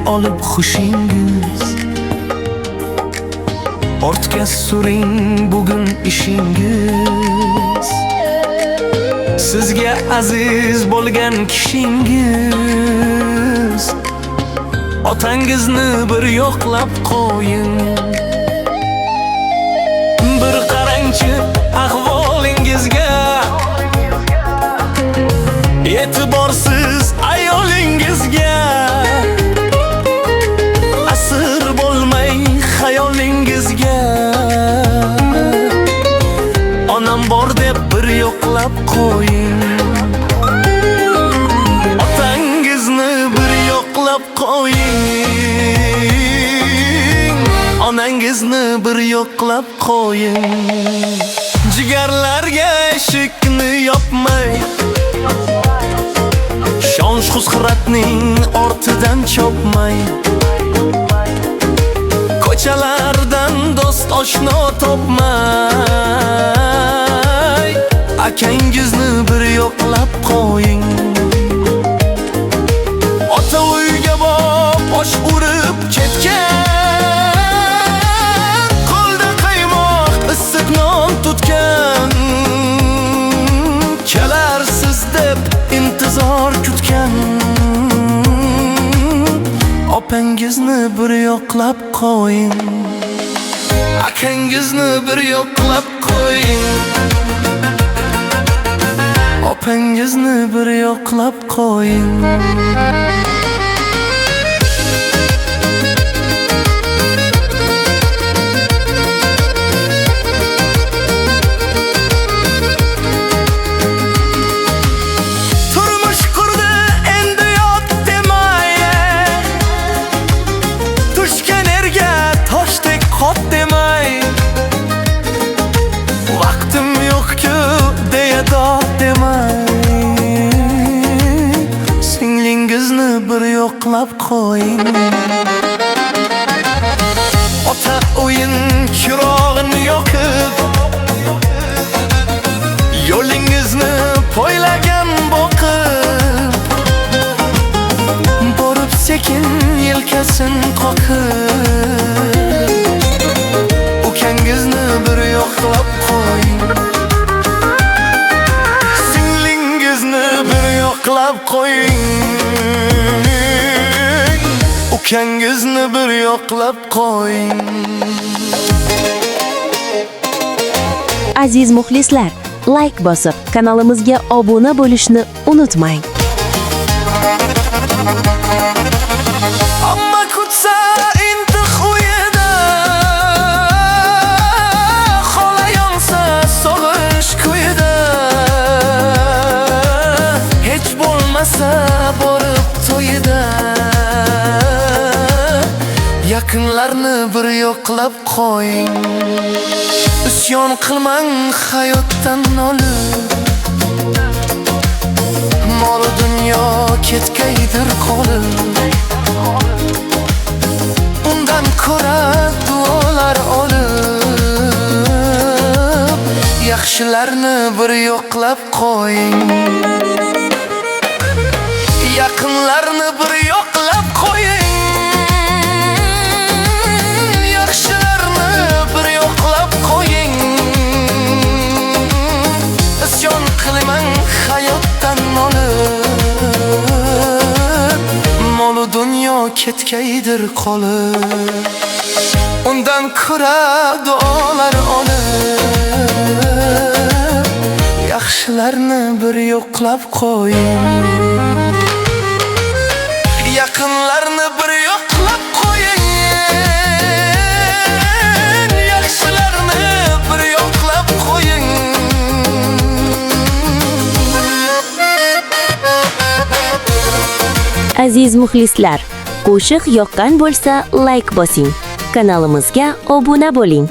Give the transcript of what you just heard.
olib xushingiz. Ortga suring bugun ishingiz. Sizga aziz bo'lgan kishingiz. Otangizni bir yo'qlab qo'ying. Bir qarangchi ahvolingizga. E'tiborsiz ayolingizga. Asir bo'lmay xayolingizga. Onam bor deb bir yo'qlab qo'ying. Otangizni bir yo'qlab qo'ying. Onangizni bir yo'qlab qo'ying. Jigarlarga eshikni yopmay, shon-shuhratning ortidan chopmay, ko'chalardan do'st oshno topmay, akangizni bir yo'qlab qo'ying. Ota uyga borib osh urib ketgan, qo'lda qaymoq issiq non tutgan, kelarsiz deb intizor kutgan, opangizni bir yo'qlab qo'ying. Akangizni bir yo'qlab qo'ying. Opangizni bir yo'qlab qo'ying. Vaqtim yo'q-ku deya dod demay, singlingizni bir yo'qlab qo'ying. Ota o'yin chirog'ini yoqib, yo'lingizni poylagan boqib, borib sekin yelkasin qoqib, ukangizni bir yo'qlab qo'ying. Singlingizni bir yo'qlab qo'ying. Ukangizni bir yo'qlab qo'ying. Aziz muxlislar, like bosib, kanalimizga obuna bo'lishni unutmang. Amma kutsa intiq uyida, xola yonsa sog'ish kuyida, hech bo'lmasa borib to'yida, yaqinlarni bir yo'qlab qo'ying. Isyon qilmang hayotdan nolib, mol dunyo ketgaydir qolib, undan ko'ra duolar olib, yaxshilarni bir yo'qlab qo'ying. Yaqinlarni bir yo'qlab qo'ying. Yaxshilarni bir yo'qlab qo'ying. Isyon qilmang hayotdan nolib, mol dunyo ketgaydir qolib, undan ko'ra duolar olib, yaxshilarni bir yo'qlab qo'ying. Yaqinlarni bir yo'qlab qo'ying. Yaxshilarni bir yo'qlab qo'ying. Aziz muxlislar, qo'shiq yoqqan bo'lsa like bosing, kanalimizga obuna bo'ling.